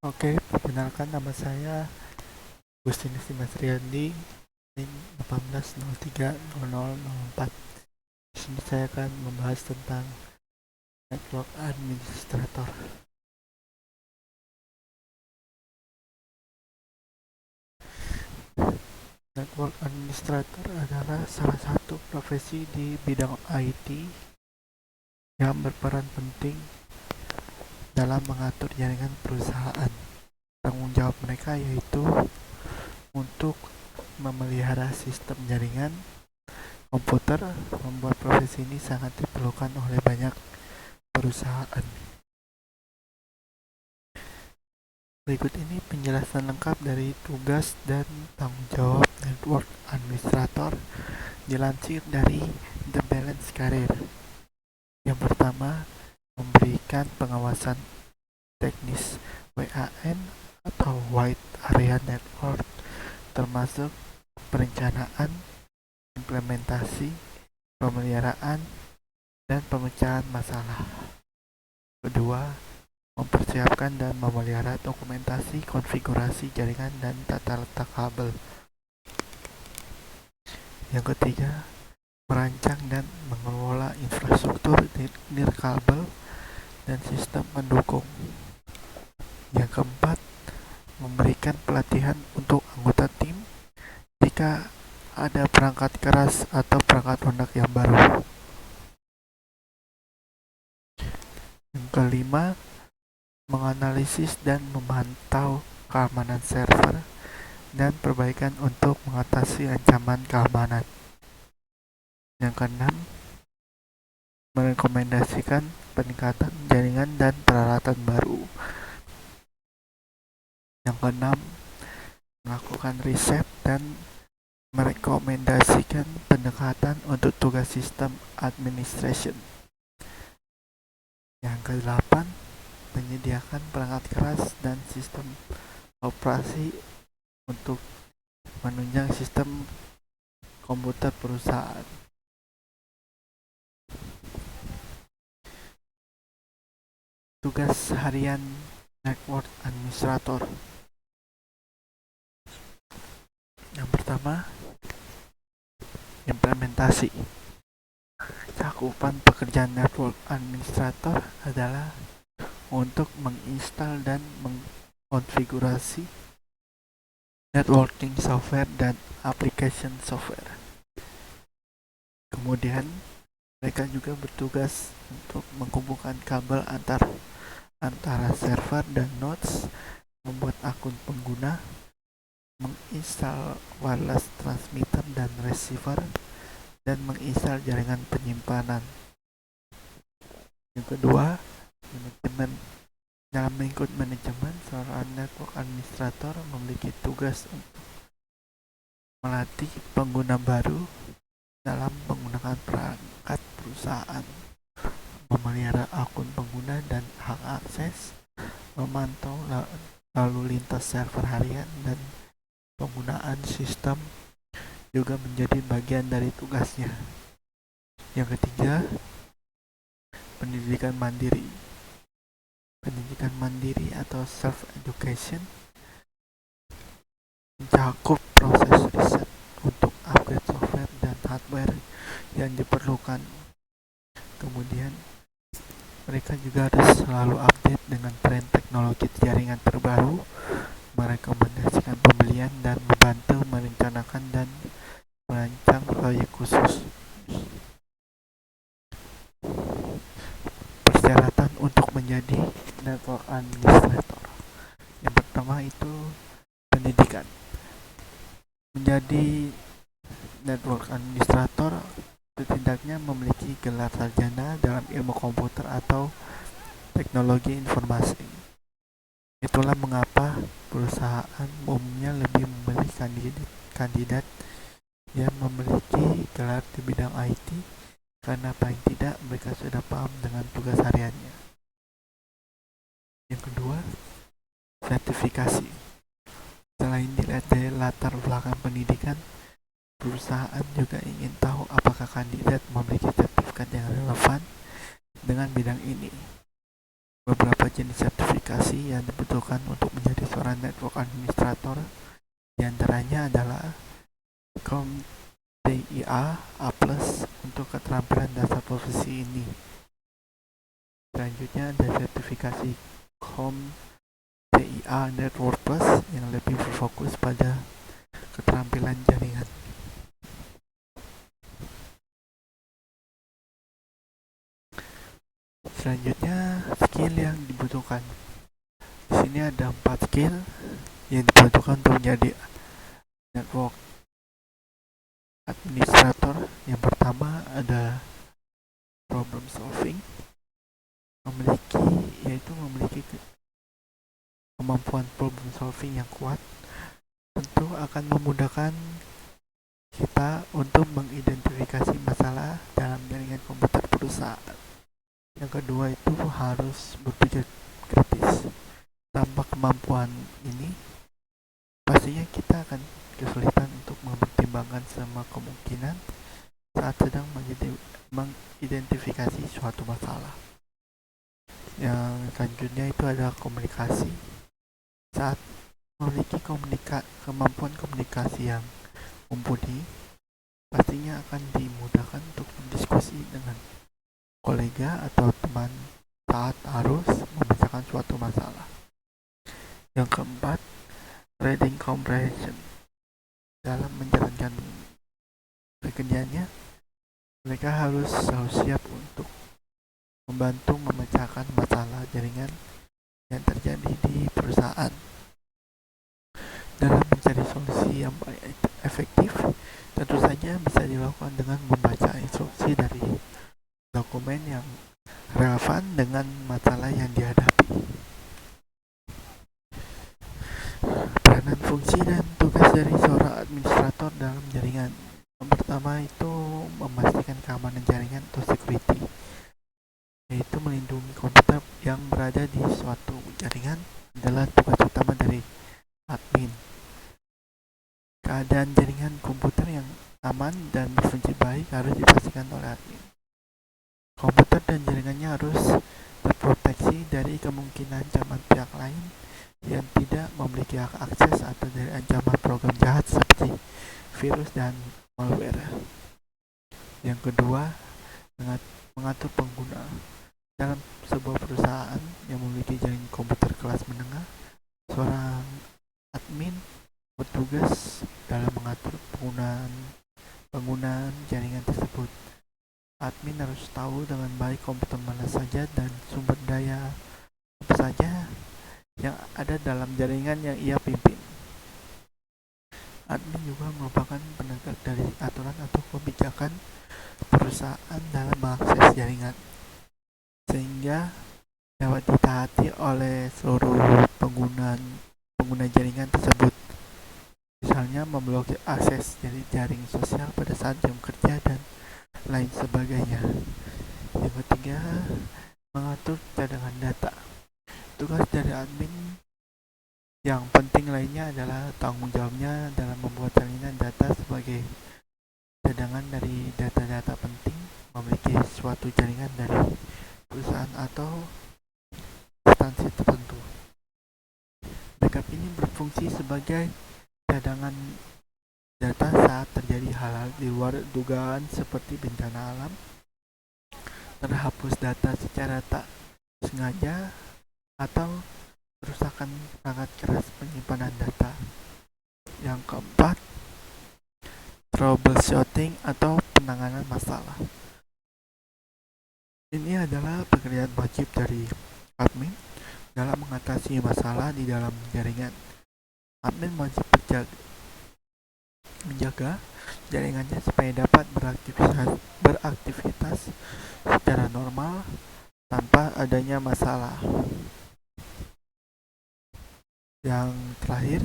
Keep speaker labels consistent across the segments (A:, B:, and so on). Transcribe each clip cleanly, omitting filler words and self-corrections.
A: Oke, perkenalkan nama saya Agustinus Dimas Riyandi, NIM 18030004. Di sini saya akan membahas tentang Network Administrator. Network Administrator adalah salah satu profesi di bidang IT yang berperan penting dalam mengatur jaringan perusahaan. Tanggung jawab mereka yaitu untuk memelihara sistem jaringan komputer. Membuat profesi ini sangat diperlukan oleh banyak perusahaan. Berikut ini penjelasan lengkap dari tugas dan tanggung jawab Network Administrator dilansir dari The Balance Career. Yang pertama, memberikan pengawasan teknis WAN atau Wide Area Network, termasuk perencanaan, implementasi, pemeliharaan, dan pemecahan masalah. Kedua, mempersiapkan dan memelihara dokumentasi, konfigurasi jaringan, dan tata letak kabel. Yang ketiga, merancang dan mengelola infrastruktur nirkabel dan sistem pendukung. Yang keempat, memberikan pelatihan untuk anggota tim jika ada perangkat keras atau perangkat lunak yang baru. Yang kelima, menganalisis dan memantau keamanan server dan perbaikan untuk mengatasi ancaman keamanan. Yang keenam, merekomendasikan peningkatan jaringan dan peralatan baru. Yang keenam, melakukan riset dan merekomendasikan pendekatan untuk tugas sistem administration. Yang kedelapan, menyediakan perangkat keras dan sistem operasi untuk menunjang sistem komputer perusahaan. Tugas harian Network Administrator. Yang pertama, implementasi. Cakupan pekerjaan Network Administrator adalah untuk menginstal dan mengkonfigurasi networking software dan application software. Kemudian, mereka juga bertugas untuk menghubungkan kabel antara server dan nodes, membuat akun pengguna, menginstal wireless transmitter dan receiver, dan menginstal jaringan penyimpanan. Yang kedua, manajemen. Dalam lingkup manajemen, seorang network administrator memiliki tugas untuk melatih pengguna baru dalam menggunakan perangkat perusahaan, memelihara akun pengguna dan hak akses, memantau lalu lintas server harian, dan penggunaan sistem juga menjadi bagian dari tugasnya. Yang ketiga, pendidikan mandiri. Pendidikan mandiri atau self-education mencakup proses riset untuk upgrade software dan hardware yang diperlukan. Kemudian, mereka juga harus selalu update dengan tren teknologi jaringan terbaru, merekomendasikan pembelian, dan membantu merencanakan dan merancang proyek khusus. Persyaratan untuk menjadi network administrator. Yang pertama itu pendidikan. Menjadi network administrator setidaknya memiliki gelar sarjana dalam ilmu komputer atau teknologi informasi. Itulah mengapa perusahaan umumnya lebih memilih kandidat yang memiliki gelar di bidang IT, karena paling tidak mereka sudah paham dengan tugas hariannya. Yang kedua, sertifikasi. Selain dilihat dari latar belakang pendidikan, perusahaan juga ingin tahu apakah kandidat memiliki sertifikat yang relevan dengan bidang ini. beberapa jenis sertifikasi yang dibutuhkan untuk menjadi seorang network administrator. Di antaranya adalah CompTIA A+ untuk keterampilan dasar profesi ini. Selanjutnya ada sertifikasi CompTIA Network Plus yang lebih berfokus pada keterampilan jaringan. Selanjutnya, skill yang dibutuhkan. Di sini ada 4 skill yang dibutuhkan untuk menjadi network administrator. Yang pertama ada problem solving, memiliki kemampuan problem solving yang kuat, tentu akan memudahkan kita untuk mengidentifikasi masalah dalam jaringan komputer perusahaan. Yang kedua itu harus berpikir kritis. Tanpa kemampuan ini, pastinya kita akan kesulitan untuk mempertimbangkan semua kemungkinan saat sedang mengidentifikasi suatu masalah. Yang selanjutnya itu adalah komunikasi. Saat memiliki kemampuan komunikasi yang mumpuni, pastinya akan dimudahkan untuk berdiskusi dengan kolega atau teman saat harus memecahkan suatu masalah. Yang keempat, reading comprehension. Dalam menjalankan pekerjaannya, mereka harus selalu siap untuk membantu memecahkan masalah jaringan yang terjadi di perusahaan. Dalam mencari solusi yang efektif, tentu saja bisa dilakukan dengan membaca instruksi dari dokumen yang relevan dengan masalah yang dihadapi. Peranan, fungsi, dan tugas dari seorang administrator dalam jaringan. Yang pertama itu memastikan keamanan jaringan atau security, yaitu melindungi komputer yang berada di suatu jaringan adalah tugas utama dari admin. Keadaan jaringan komputer yang aman dan berfungsi baik harus dipastikan oleh admin. Komputer dan jaringannya harus terproteksi dari kemungkinan ancaman pihak lain yang tidak memiliki hak akses atau dari ancaman program jahat seperti virus dan malware. Yang kedua, mengatur pengguna. Dalam sebuah perusahaan yang memiliki jaringan komputer kelas menengah, seorang admin bertugas dalam mengatur penggunaan jaringan tersebut. Admin harus tahu dengan baik komputer mana saja dan sumber daya apa saja yang ada dalam jaringan yang ia pimpin. Admin juga merupakan penegak dari aturan atau kebijakan perusahaan dalam mengakses jaringan, sehingga dapat ditaati oleh seluruh pengguna jaringan tersebut. Misalnya memblokir akses dari jaring sosial pada saat jam kerja dan lain sebagainya. Yang ketiga, mengatur cadangan data. Tugas dari admin yang penting lainnya adalah tanggung jawabnya dalam membuat salinan data sebagai cadangan dari data-data penting, memiliki suatu jaringan dari perusahaan atau instansi tertentu. Backup ini berfungsi sebagai cadangan data saat terjadi hal-hal di luar dugaan seperti bencana alam, terhapus data secara tak sengaja, atau kerusakan perangkat keras penyimpanan data. Yang keempat, troubleshooting atau penanganan masalah. Ini adalah pekerjaan wajib dari admin dalam mengatasi masalah di dalam jaringan. Admin wajib menjaga jaringannya supaya dapat beraktivitas secara normal tanpa adanya masalah. Yang terakhir,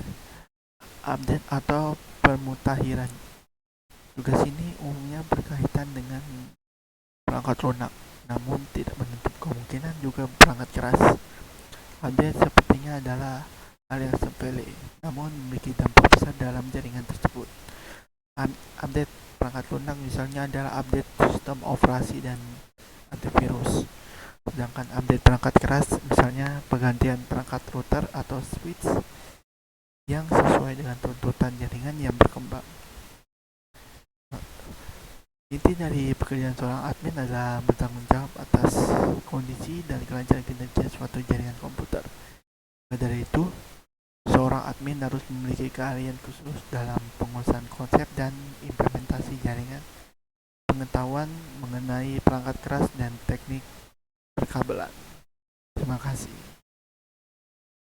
A: update atau permutakhiran. Tugas ini umumnya berkaitan dengan perangkat lunak, namun tidak menutup kemungkinan juga perangkat keras. Update sepertinya adalah hal yang sepele, namun memiliki dampak besar dalam jaringan tersebut. Update perangkat lunak misalnya adalah update sistem operasi dan antivirus. Sedangkan update perangkat keras misalnya penggantian perangkat router atau switch yang sesuai dengan tuntutan jaringan yang berkembang. Inti dari pekerjaan seorang admin adalah bertanggung jawab atas kondisi dan kelancaran kinerja suatu jaringan komputer. Maka dari itu, seorang admin harus memiliki keahlian khusus dalam pengurusan konsep dan implementasi jaringan, pengetahuan mengenai perangkat keras dan teknik perkabelan. Terima kasih.